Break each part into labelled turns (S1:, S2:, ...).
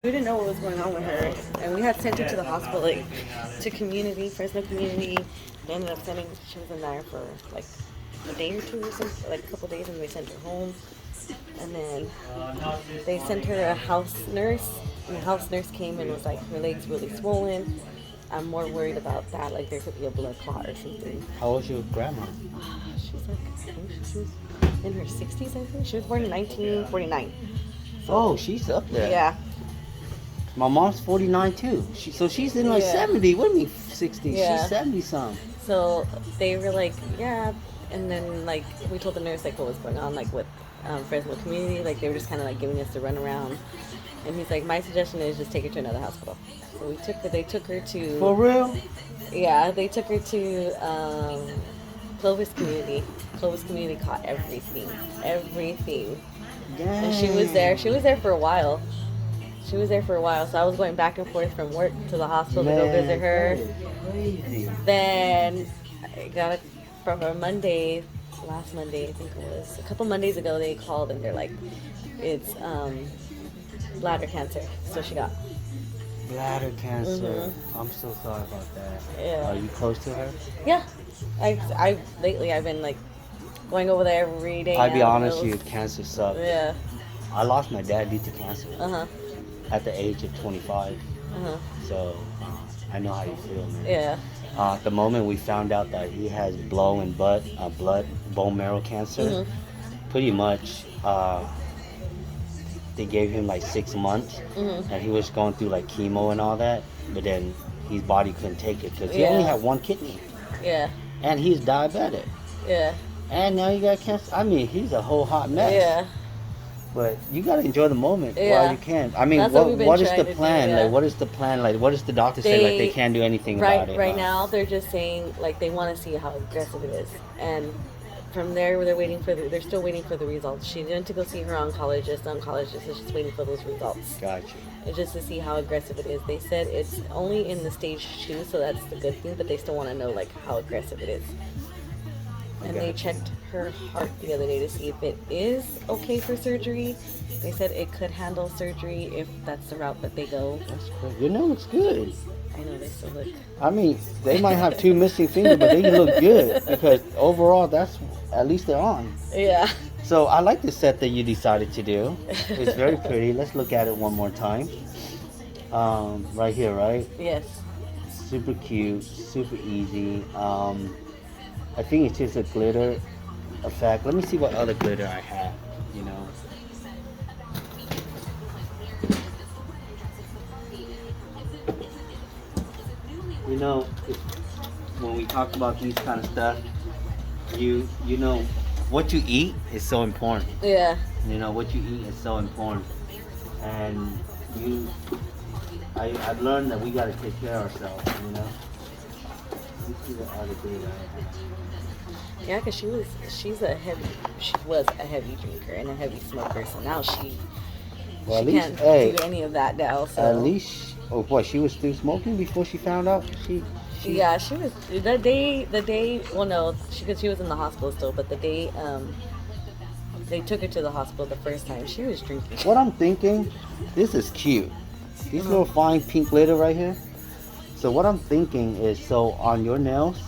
S1: We didn't know what was going on with her, and we had sent her to the hospital, like to community, Fresno community. They ended up sending. She was in there for like a day or two, or something, like a couple of days, and they sent her home. And then they sent her a house nurse, and the house nurse came and was like, her leg's really swollen. I'm more worried about that, like there could be a blood clot or something.
S2: How old's your grandma?
S1: She's like, I think she was in her 60s. I think she was born in 1949. So,
S2: Oh, she's up there.
S1: yeah.
S2: My mom's 49 too. So she's in like
S1: Yeah.
S2: 70. What do you mean 60?
S1: Yeah.
S2: She's 70 something.
S1: So they were like, yeah. And then like we told the nurse like what was going on like with Fresno community. Like they were just kind of like giving us the runaround. And he's like, my suggestion is just take her to another hospital. So we took her. They took her to.
S2: For real?
S1: Yeah, they took her to Clovis community. Clovis community caught everything.
S2: Dang.
S1: And she was there. She was there for a while. So I was going back and forth from work to the hospital to go visit her.
S2: That is crazy.
S1: Then I got it from a Monday, last Monday, I think it was. A couple Mondays ago, they called and they're like, it's bladder cancer. So she got.
S2: Bladder cancer. I'm so sorry about that.
S1: Yeah.
S2: Are you close to her?
S1: Yeah. I lately I've been like going over there every day.
S2: I'll be
S1: now,
S2: honest with
S1: those-
S2: you, cancer sucks.
S1: Yeah.
S2: I lost my dad due to cancer
S1: Uh-huh.
S2: at the age of 25.
S1: Uh-huh.
S2: So I know how you feel, man.
S1: Yeah.
S2: The moment we found out that he has blood bone marrow cancer, pretty much they gave him like 6 months, and he was going through like chemo and all that, but then his body couldn't take it because he only had one kidney,
S1: Yeah.
S2: and he's diabetic,
S1: Yeah.
S2: and now you got cancer. I mean, he's a whole hot mess.
S1: Yeah.
S2: But you gotta enjoy the moment
S1: Yeah.
S2: while you can. I mean,
S1: That's what we've been
S2: what is
S1: trying
S2: the
S1: to do,
S2: plan?
S1: yeah.
S2: Like, what is the plan? Like, what does the doctor say? Like, they can't do anything about it.
S1: Right now, they're just saying like they want to see how aggressive it is, and from there they're still waiting for the results. She went to go see her oncologist. The oncologist is just waiting for those results.
S2: Gotcha.
S1: It's just to see how aggressive it is. They said it's only in the stage 2, so that's the good thing. But they still want to know like how aggressive it is. And they checked her heart the other day to see if it is okay for surgery. They said it could handle surgery if that's the route that they go.
S2: That's great. You know, it's good.
S1: I know they still look.
S2: I mean, they might have 2 missing fingers, but they look good because overall, that's at least they're on.
S1: Yeah.
S2: So I like the set that you decided to do. It's very pretty. Let's look at it one more time. Right here, right?
S1: Yes.
S2: Super cute, super easy. I think it's just a glitter effect. Let me see what other glitter I have, you know. You know, when we talk about these kind of stuff, you know, what you eat is so important.
S1: Yeah.
S2: You know, what you eat is so important. And I've learned that we got to take care of ourselves, you know. Let me see what other glitter I have.
S1: Yeah, because she was a heavy drinker and a heavy smoker, so now she
S2: Well, at
S1: she
S2: least,
S1: can't
S2: hey,
S1: do any of that now. So
S2: at least, oh boy, she was still smoking before she found out. She
S1: yeah, she was the day. Well, no, she was in the hospital still, but the day they took her to the hospital the first time, she was drinking.
S2: What I'm thinking, this is cute. These little fine pink glitter right here. So what I'm thinking is, so on your nails,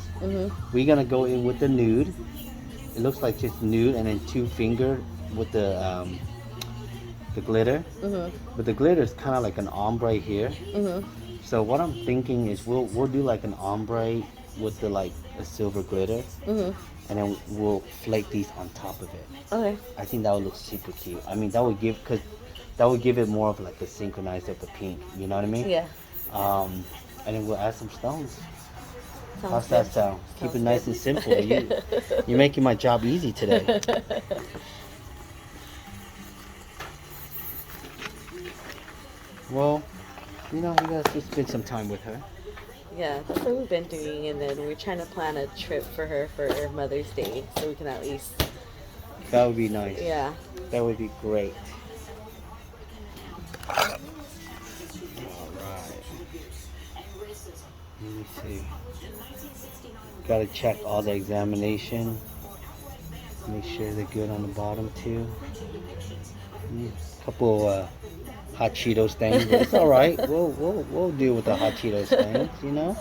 S2: we're gonna go in with the nude. It looks like just nude, and then 2 finger with the glitter. But the glitter is kind of like an ombre here. So what I'm thinking is we'll do like an ombre with the like a silver glitter, and then we'll flake these on top of it.
S1: Okay.
S2: I think that would look super cute. I mean, that would give it more of like a synchronized of the pink. You know what I mean?
S1: Yeah.
S2: And then we'll add some stones.
S1: Sounds
S2: How's that
S1: good.
S2: sound? Keep it
S1: Sounds
S2: nice
S1: good.
S2: and simple. You're making my job easy today. Well, you know, we gotta just spend some time with her.
S1: Yeah, that's what we've been doing, and then we're trying to plan a trip for her for her Mother's Day, so we can at least.
S2: That would be nice.
S1: Yeah.
S2: That would be great. Alright. Let me see. Gotta check all the examination. Make sure they're good on the bottom too. Couple hot Cheeto stain, but it's all right. We'll deal with the hot Cheeto stains, you know.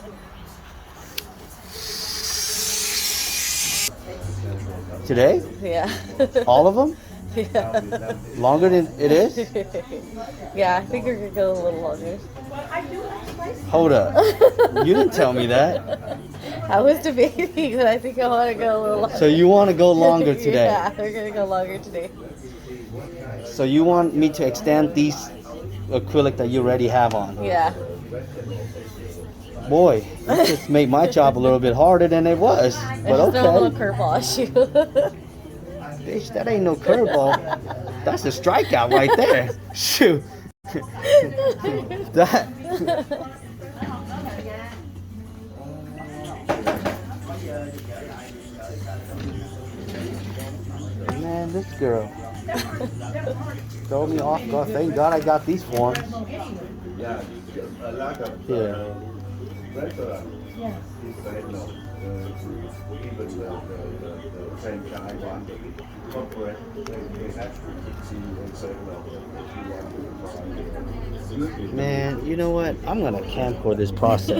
S2: Today,
S1: Yeah.
S2: all of them,
S1: Yeah.
S2: longer than it is.
S1: Yeah, I think we're gonna go a little longer.
S2: Hold up, you didn't tell me that.
S1: I was debating, but I think I want to go a little longer.
S2: So you want to go longer today?
S1: Yeah, we're gonna go longer today.
S2: So you want me to extend these acrylic that you already have on?
S1: Yeah.
S2: Boy, you just made my job a little bit harder than it was.
S1: I
S2: But
S1: just throw a little
S2: okay.
S1: curveball at you.
S2: Bitch, that ain't no curveball. That's a strikeout right there. Shoot. That. Man, this girl. Throw me off guard. Thank God I got these forms.
S3: Yeah, a lot of
S2: Yeah.
S3: restaurants. He said no. Even the franchise one, the corporate, they have to see and say no. If you want to provide.
S2: Man, you know what? I'm gonna camp for this process.